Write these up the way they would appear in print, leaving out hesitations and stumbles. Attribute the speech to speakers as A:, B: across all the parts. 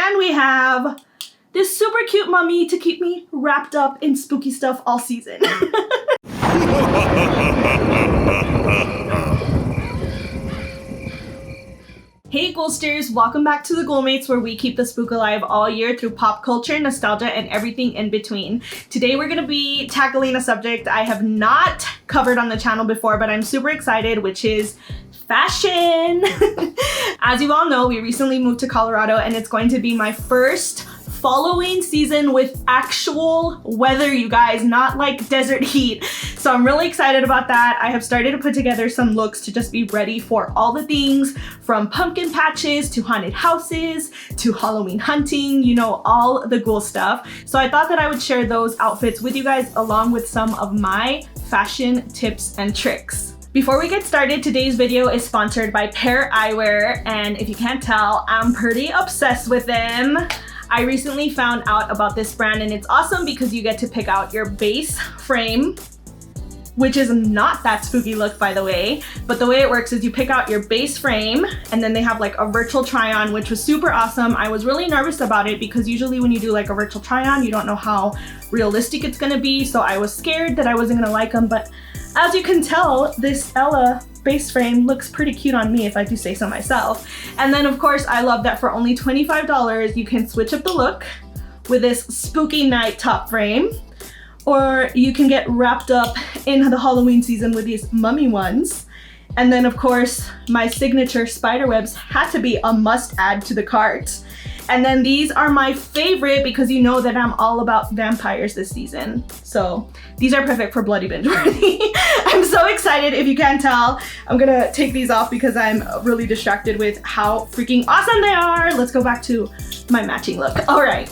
A: And we have this super cute mummy to keep me wrapped up in spooky stuff all season. Hey Ghoulsters, welcome back to the Ghoulmates, where we keep the spook alive all year through pop culture, nostalgia, and everything in between. Today we're going to be tackling a subject I have not covered on the channel before, but I'm super excited, which is fashion. As you all know, we recently moved to Colorado and it's going to be my first following season with actual weather, you guys, not like desert heat. So I'm really excited about that. I have started to put together some looks to just be ready for all the things, from pumpkin patches to haunted houses to Halloween hunting, you know, all the ghoul stuff. So I thought that I would share those outfits with you guys along with some of my fashion tips and tricks. Before we get started, today's video is sponsored by Pair Eyewear, and if you can't tell, I'm pretty obsessed with them. I recently found out about this brand and it's awesome because you get to pick out your base frame, which is not that spooky look, by the way, but the way it works is you pick out your base frame and then they have like a virtual try on, which was super awesome. I was really nervous about it because usually when you do like a virtual try on, you don't know how realistic it's gonna be. So I was scared that I wasn't gonna like them, but as you can tell, this Ella base frame looks pretty cute on me, if I do say so myself. And then of course, I love that for only $25, you can switch up the look with this spooky night top frame, or you can get wrapped up in the Halloween season with these mummy ones. And then of course, my signature spider webs had to be a must add to the cart. And then these are my favorite because you know that I'm all about vampires this season. So these are perfect for bloody binge worthy. I'm so excited. If you can't tell, I'm gonna take these off because I'm really distracted with how freaking awesome they are. Let's go back to my matching look. All right.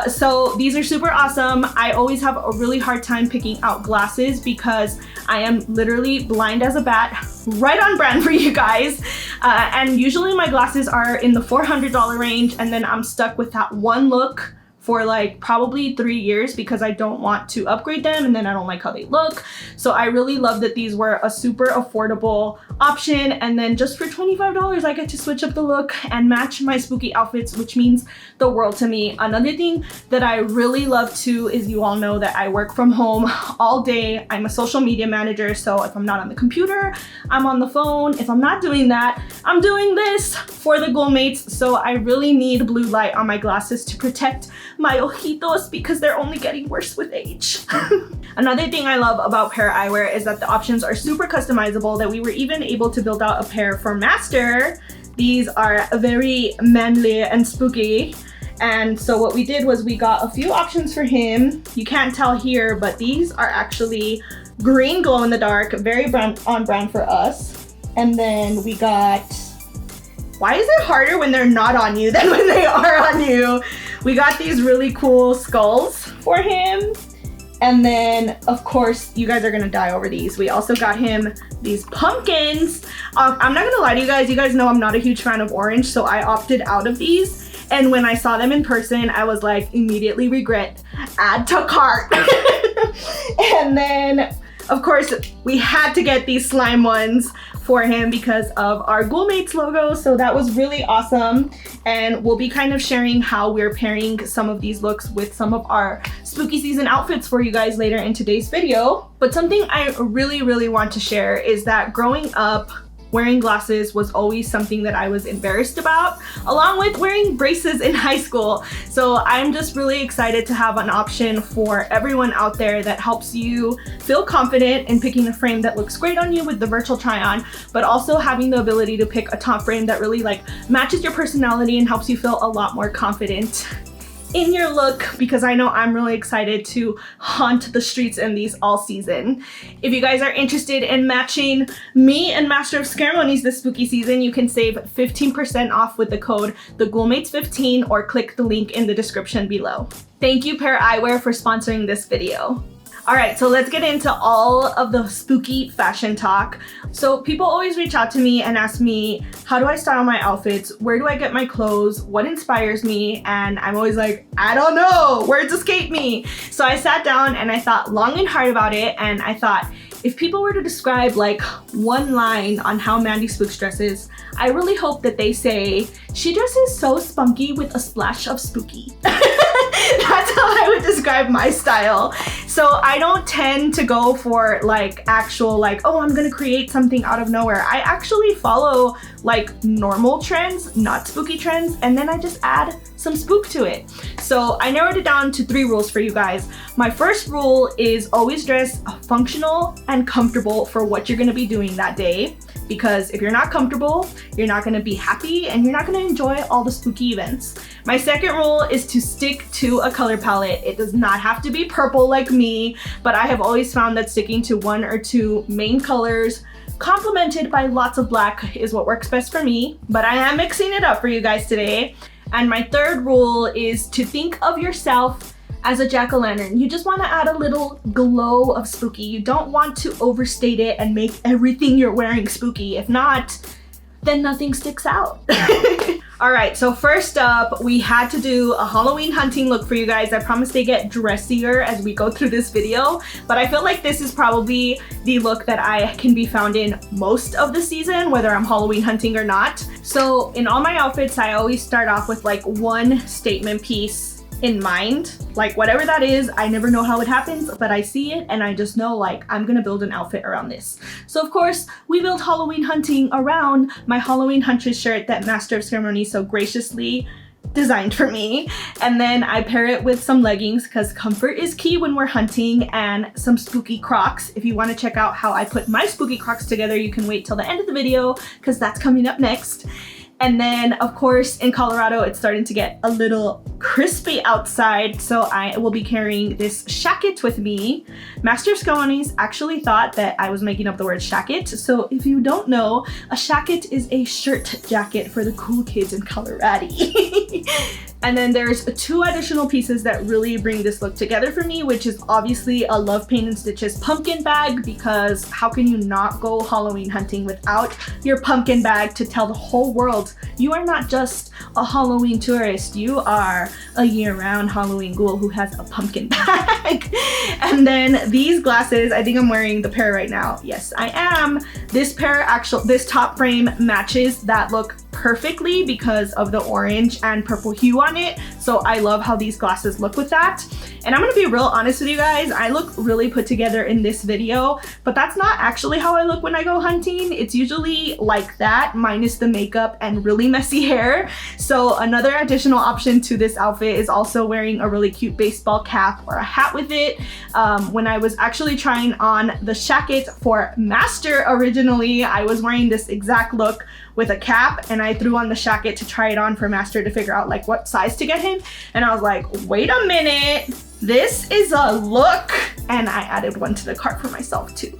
A: So these are super awesome. I always have a really hard time picking out glasses because I am literally blind as a bat, right on brand for you guys. And usually my glasses are in the $400 range, and then I'm stuck with that one look for like probably 3 years because I don't want to upgrade them and then I don't like how they look. So I really love that these were a super affordable option, and then just for $25 I get to switch up the look and match my spooky outfits, which means the world to me. Another thing that I really love too is, you all know that I work from home all day. I'm a social media manager, so if I'm not on the computer, I'm on the phone. If I'm not doing that, I'm doing this for the Ghoulmates. So I really need blue light on my glasses to protect my ojitos because they're only getting worse with age. Another thing I love about Pair Eyewear is that the options are super customizable, that we were even able to build out a pair for Master. These are very manly and spooky. And so what we did was we got a few options for him. You can't tell here, but these are actually green glow in the dark, very on brand for us. And then we got, why is it harder when they're not on you than when they are on you? We got these really cool skulls for him. And then of course, you guys are gonna die over these. We also got him these pumpkins. I'm not gonna lie to you guys know I'm not a huge fan of orange, so I opted out of these. And when I saw them in person, I was like, immediately regret, add to cart. And then of course, we had to get these slime ones for him because of our Ghoulmates logo. So that was really awesome. And we'll be kind of sharing how we're pairing some of these looks with some of our spooky season outfits for you guys later in today's video. But something I really want to share is that growing up, wearing glasses was always something that I was embarrassed about, along with wearing braces in high school. So I'm just really excited to have an option for everyone out there that helps you feel confident in picking a frame that looks great on you with the virtual try on, but also having the ability to pick a top frame that really like matches your personality and helps you feel a lot more confident in your look, because I know I'm really excited to haunt the streets in these all season. If you guys are interested in matching me and Master of Ceremonies this spooky season, you can save 15% off with the code TheGhoulmates15 or click the link in the description below. Thank you Pair Eyewear for sponsoring this video. All right, so let's get into all of the spooky fashion talk. So people always reach out to me and ask me, how do I style my outfits? Where do I get my clothes? What inspires me? And I'm always like, I don't know, words escape me. So I sat down and I thought long and hard about it, and I thought, If people were to describe like one line on how Mandy Spooks dresses, I really hope that they say, she dresses so spunky with a splash of spooky. That's how I would describe my style. So I don't tend to go for like actual like, oh, I'm gonna create something out of nowhere. I actually follow like normal trends, not spooky trends, and then I just add some spook to it. So I narrowed it down to 3 rules for you guys. My first rule is always dress functional and comfortable for what you're gonna be doing that day. Because if you're not comfortable, you're not gonna be happy and you're not gonna enjoy all the spooky events. My second rule is to stick to a color palette. It does not have to be purple like me, but I have always found that sticking to 1 or 2 main colors complemented by lots of black is what works best for me, but I am mixing it up for you guys today. And my third rule is to think of yourself as a jack-o'-lantern. You just want to add a little glow of spooky. You don't want to overstate it and make everything you're wearing spooky. If not, then nothing sticks out. All right, so first up, we had to do a Halloween hunting look for you guys. I promise they get dressier as we go through this video, but I feel like this is probably the look that I can be found in most of the season, whether I'm Halloween hunting or not. So in all my outfits, I always start off with like one statement piece in mind, like whatever that is. I never know how it happens, but I see it and I just know like I'm gonna build an outfit around this. So of course we built Halloween hunting around my Halloween Huntress shirt that Master of Ceremony so graciously designed for me, and then I pair it with some leggings because comfort is key when we're hunting, and some spooky Crocs. If you want to check out how I put my spooky Crocs together, you can wait till the end of the video because that's coming up next. And then of course in Colorado it's starting to get a little crispy outside, so I will be carrying this shacket with me. Master of Ceremonies actually thought that I was making up the word shacket, so if you don't know, a shacket is a shirt jacket for the cool kids in Colorado. And then there's 2 additional pieces that really bring this look together for me, which is obviously a Love Paint and Stitches pumpkin bag, because how can you not go Halloween hunting without your pumpkin bag to tell the whole world you are not just a Halloween tourist, you are a year-round Halloween ghoul who has a pumpkin bag. And then these glasses, I think I'm wearing the pair right now. Yes, I am. This top frame matches that look perfectly because of the orange and purple hue on it. So I love how these glasses look with that. And I'm gonna be real honest with you guys, I look really put together in this video, but that's not actually how I look when I go hunting. It's usually like that, minus the makeup and really messy hair. So another additional option to this outfit is also wearing a really cute baseball cap or a hat with it. When I was actually trying on the shacket for Master originally, I was wearing this exact look with a cap, and I threw on the shacket to try it on for Master to figure out like what size to get him. And I was like, wait a minute, this is a look. And I added one to the cart for myself too.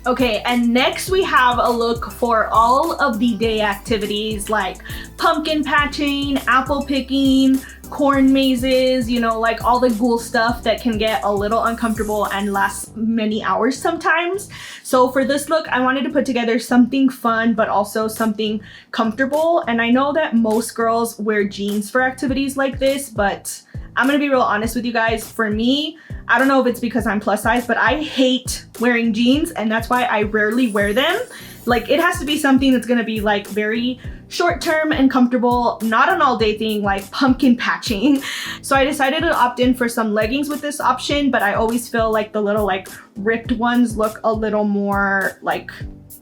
A: Okay, and next we have a look for all of the day activities like pumpkin patching, apple picking, corn mazes, you know, like all the ghoul stuff that can get a little uncomfortable and last many hours sometimes. So for this look, I wanted to put together something fun, but also something comfortable. And I know that most girls wear jeans for activities like this, but I'm gonna be real honest with you guys. For me, I don't know if it's because I'm plus size, but I hate wearing jeans, and that's why I rarely wear them. Like, it has to be something that's gonna be like very short term and comfortable, not an all day thing like pumpkin patching. So I decided to opt in for some leggings with this option, but I always feel like the little like ripped ones look a little more like,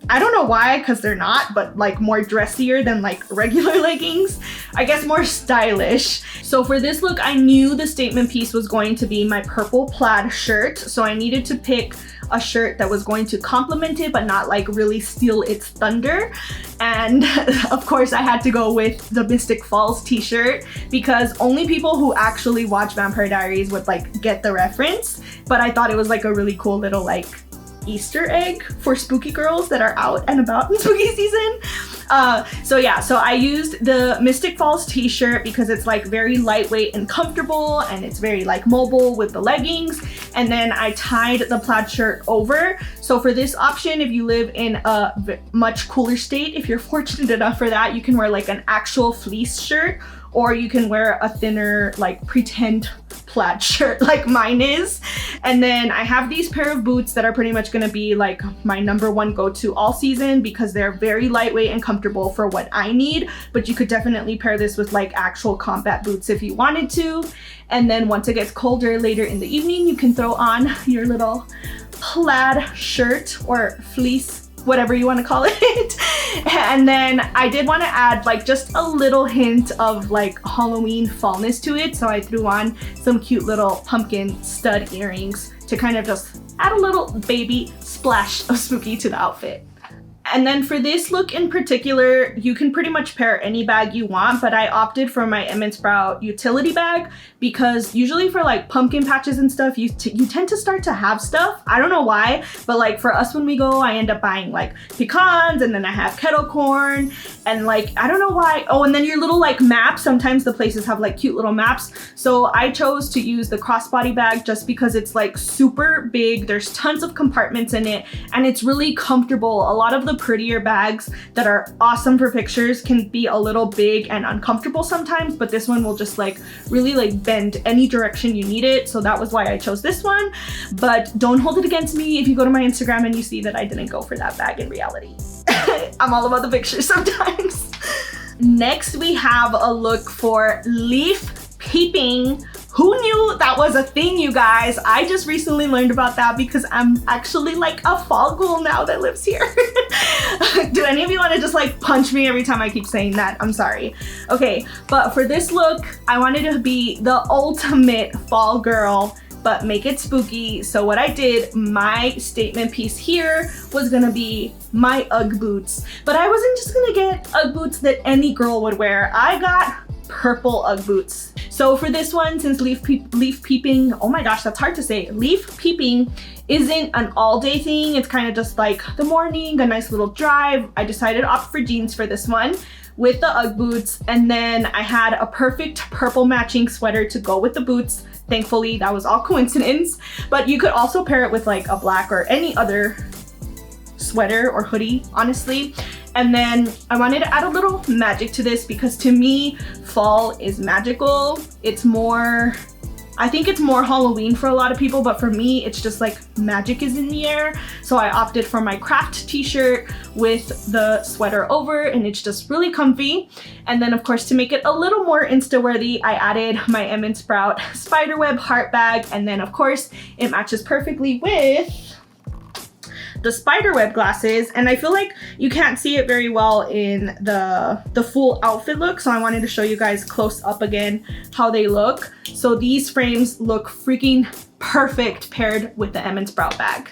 A: I don't know why, because they're not, but like more dressier than like regular leggings. I guess more stylish. So for this look, I knew the statement piece was going to be my purple plaid shirt. So I needed to pick a shirt that was going to complement it, but not like really steal its thunder. And of course I had to go with the Mystic Falls t-shirt, because only people who actually watch Vampire Diaries would like get the reference. But I thought it was like a really cool little like Easter egg for spooky girls that are out and about in spooky season. So I used the Mystic Falls t-shirt because it's like very lightweight and comfortable, and it's very like mobile with the leggings. And then I tied the plaid shirt over. So for this option, if you live in a much cooler state, if you're fortunate enough for that, you can wear like an actual fleece shirt, or you can wear a thinner like pretend plaid shirt like mine is. And then I have these pair of boots that are pretty much gonna be like my #1 go-to all season because they're very lightweight and comfortable for what I need. But you could definitely pair this with like actual combat boots if you wanted to. And then once it gets colder later in the evening, you can throw on your little plaid shirt or fleece, whatever you want to call it. And then I did want to add like just a little hint of like Halloween fallness to it. So I threw on some cute little pumpkin stud earrings to kind of just add a little baby splash of spooky to the outfit. And then for this look in particular, you can pretty much pair any bag you want, but I opted for my Sprout utility bag because usually for like pumpkin patches and stuff, you tend to start to have stuff. I don't know why, but like for us when we go, I end up buying like pecans, and then I have kettle corn, and like, I don't know why. Oh, and then your little like maps, sometimes the places have like cute little maps. So I chose to use the crossbody bag just because it's like super big. There's tons of compartments in it, and it's really comfortable. A lot of the prettier bags that are awesome for pictures can be a little big and uncomfortable sometimes, but this one will just like really like bend any direction you need it. So that was why I chose this one, but don't hold it against me if you go to my Instagram and you see that I didn't go for that bag in reality. I'm all about the pictures sometimes. Next, we have a look for leaf peeping. Who knew that was a thing, you guys? I just recently learned about that because I'm actually like a fall ghoul now that lives here. Do any of you want to just like punch me every time I keep saying that? I'm sorry. Okay, but for this look, I wanted to be the ultimate fall girl, but make it spooky. So what I did, my statement piece here was gonna be my Ugg boots. But I wasn't just gonna get Ugg boots that any girl would wear. I got purple Ugg boots. So for this one, since leaf peeping, oh my gosh, that's hard to say. Leaf peeping isn't an all-day thing. It's kind of just like the morning, a nice little drive. I decided to opt for jeans for this one with the Ugg boots. And then I had a perfect purple matching sweater to go with the boots. Thankfully, that was all coincidence. But you could also pair it with like a black or any other sweater or hoodie, honestly. And then I wanted to add a little magic to this because to me, fall is magical. It's more, I think it's more Halloween for a lot of people, but for me, it's just like magic is in the air. So I opted for my craft t-shirt with the sweater over, and it's just really comfy. And then of course, to make it a little more Insta-worthy, I added my Sprout spiderweb heart bag. And then of course, it matches perfectly with the spiderweb glasses, and I feel like you can't see it very well in the full outfit look, so I wanted to show you guys close up again how they look. So these frames look freaking perfect paired with the Sprout bag.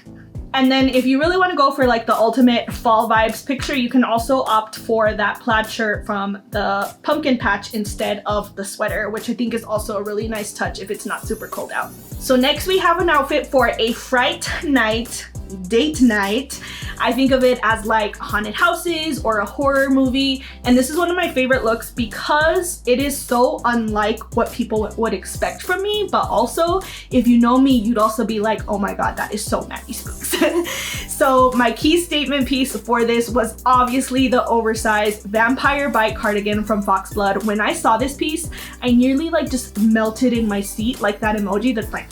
A: And then if you really want to go for like the ultimate fall vibes picture, you can also opt for that plaid shirt from the pumpkin patch instead of the sweater, which I think is also a really nice touch if it's not super cold out. So next we have an outfit for a Fright night, date night. I think of it as like haunted houses or a horror movie, and this is one of my favorite looks because it is so unlike what people would expect from me, but also if you know me, you'd also be like, oh my god, that is so Maddie Spooks. So my key statement piece for this was obviously the oversized vampire bite cardigan from Foxblood. When I saw this piece, I nearly like just melted in my seat, like that emoji that's like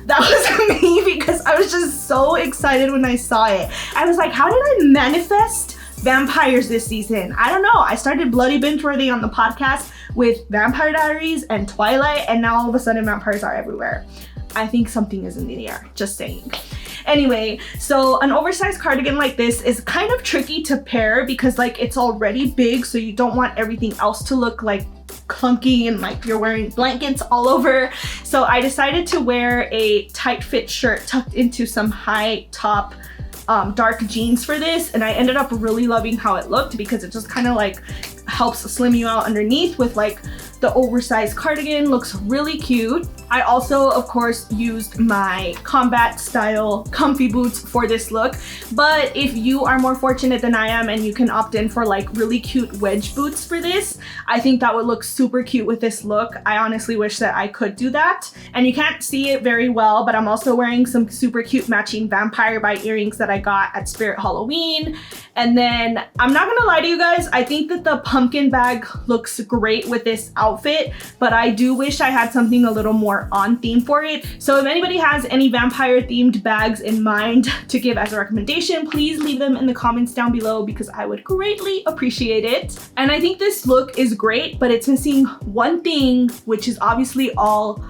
A: that was me, because I was just so excited when I saw it. I was like, how did I manifest vampires this season? I don't know. I started Bloody Binge-worthy on the podcast with Vampire Diaries and Twilight, and now all of a sudden vampires are everywhere. I think something is in the air, just saying. Anyway, so an oversized cardigan like this is kind of tricky to pair because like it's already big, so you don't want everything else to look like clunky and like you're wearing blankets all over. So I decided to wear a tight fit shirt tucked into some high top dark jeans for this, and I ended up really loving how it looked because it just kind of like helps slim you out underneath with like the oversized cardigan. Looks really cute. I also, of course, used my combat style comfy boots for this look, but if you are more fortunate than I am and you can opt in for like really cute wedge boots for this, I think that would look super cute with this look. I honestly wish that I could do that. And you can't see it very well, but I'm also wearing some super cute matching vampire bite earrings that I got at Spirit Halloween. And then I'm not gonna lie to you guys, I think that the pumpkin bag looks great with this outfit, but I do wish I had something a little more more on theme for it. So if anybody has any vampire themed bags in mind to give as a recommendation, please leave them in the comments down below because I would greatly appreciate it. And I think this look is great, but it's missing one thing, which is obviously all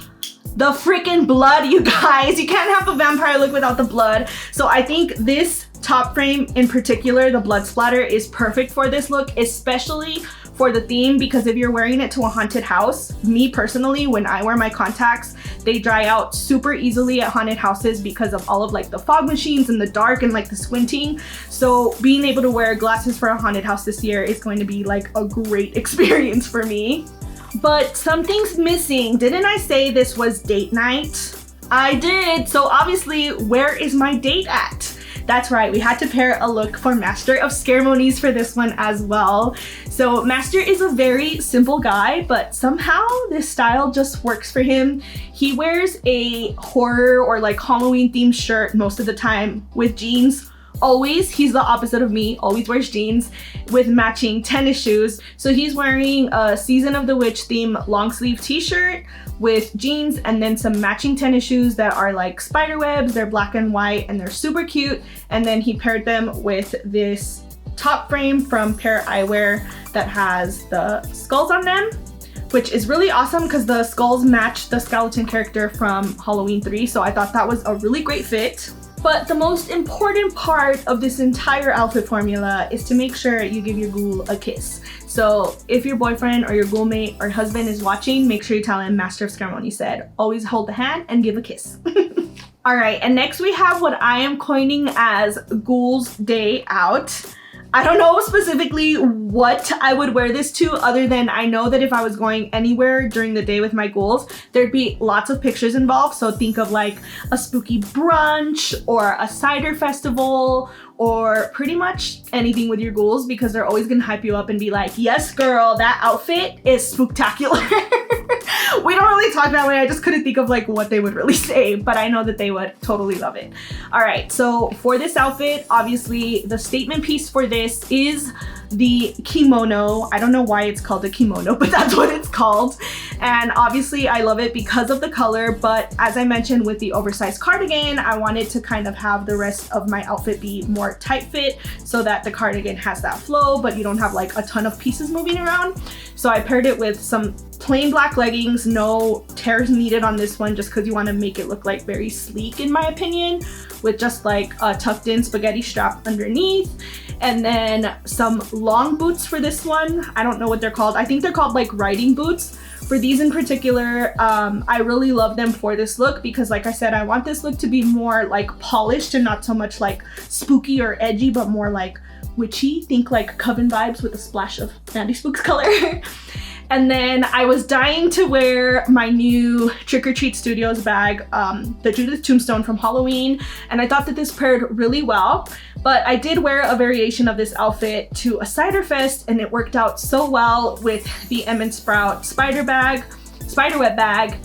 A: the freaking blood, you guys. You can't have a vampire look without the blood. So I think this top frame in particular, the blood splatter, is perfect for this look, especially for the theme, because if you're wearing it to a haunted house, me personally, when I wear my contacts, they dry out super easily at haunted houses because of all of like the fog machines and the dark and like the squinting. So being able to wear glasses for a haunted house this year is going to be like a great experience for me. But something's missing. Didn't I say this was date night? I did. So obviously, where is my date at? That's right, we had to pair a look for Master of Scaremonies for this one as well. So Master is a very simple guy, but somehow this style just works for him. He wears a horror or like Halloween themed shirt most of the time with jeans. Always, he's the opposite of me, always wears jeans with matching tennis shoes. So he's wearing a Season of the Witch theme long sleeve t-shirt with jeans and then some matching tennis shoes that are like spider webs. They're black and white and they're super cute. And then he paired them with this top frame from Pair Eyewear that has the skulls on them, which is really awesome because the skulls match the skeleton character from Halloween 3. So I thought that was a really great fit. But the most important part of this entire outfit formula is to make sure you give your ghoul a kiss. So if your boyfriend or your ghoul mate or husband is watching, make sure you tell him Master of Scaremonies said, always hold the hand and give a kiss. All right, and next we have what I am coining as Ghouls Day Out. I don't know specifically what I would wear this to, other than I know that if I was going anywhere during the day with my ghouls, there'd be lots of pictures involved. So think of like a spooky brunch or a cider festival or pretty much anything with your ghouls, because they're always gonna hype you up and be like, yes girl, that outfit is spooktacular. We don't really talk that way. I just couldn't think of like what they would really say, but I know that they would totally love it. All right, so for this outfit, obviously the statement piece for this is the kimono. I don't know why it's called a kimono, but that's what it's called. And obviously I love it because of the color, but as I mentioned with the oversized cardigan, I wanted to kind of have the rest of my outfit be more tight fit so that the cardigan has that flow, but you don't have like a ton of pieces moving around. So I paired it with some plain black leggings, no tears needed on this one, just because you want to make it look like very sleek in my opinion, with just like a tucked in spaghetti strap underneath. And then some long boots for this one. I don't know what they're called. I think they're called like riding boots. For these in particular, I really love them for this look because like I said, I want this look to be more like polished and not so much like spooky or edgy, but more like witchy. Think like Coven vibes with a splash of Mandy Spook's color. And then I was dying to wear my new Trick or Treat Studios bag, the Judith Tombstone from Halloween, and I thought that this paired really well. But I did wear a variation of this outfit to a cider fest, and it worked out so well with the Em and Sprout spiderweb bag,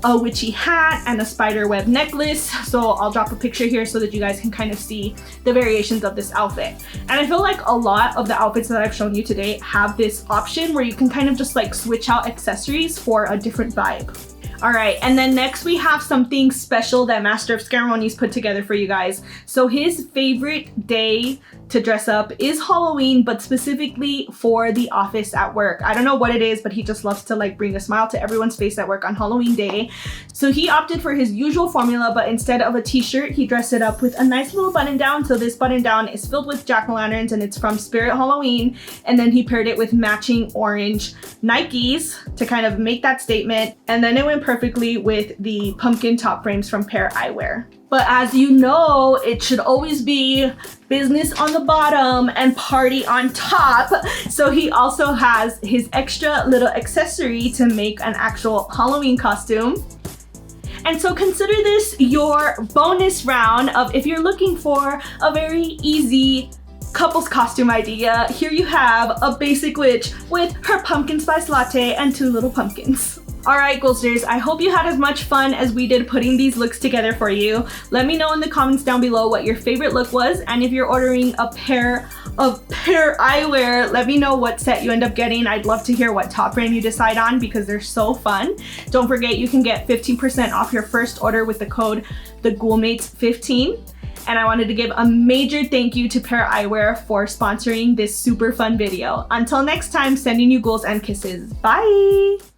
A: a witchy hat, and a spiderweb necklace. So I'll drop a picture here so that you guys can kind of see the variations of this outfit. And I feel like a lot of the outfits that I've shown you today have this option where you can kind of just like switch out accessories for a different vibe. All right, and then next we have something special that Master of Scaremonies put together for you guys. So his favorite day to dress up is Halloween, but specifically for the office at work. I don't know what it is, but he just loves to like bring a smile to everyone's face at work on Halloween day. So he opted for his usual formula, but instead of a t-shirt, he dressed it up with a nice little button down. So this button down is filled with jack-o'-lanterns and it's from Spirit Halloween. And then he paired it with matching orange Nikes to kind of make that statement. And then it went perfectly with the pumpkin top frames from Pair Eyewear. But as you know, it should always be business on the bottom and party on top. So he also has his extra little accessory to make an actual Halloween costume. And so consider this your bonus round of if you're looking for a very easy couples costume idea. Here you have a basic witch with her pumpkin spice latte and 2 little pumpkins. Alright, Ghosters, I hope you had as much fun as we did putting these looks together for you. Let me know in the comments down below what your favorite look was, and if you're ordering a pair of eyewear, let me know what set you end up getting. I'd love to hear what top frame you decide on because they're so fun. Don't forget you can get 15% off your first order with the code TheGhoulmates15. And I wanted to give a major thank you to Pair Eyewear for sponsoring this super fun video. Until next time, sending you ghouls and kisses. Bye!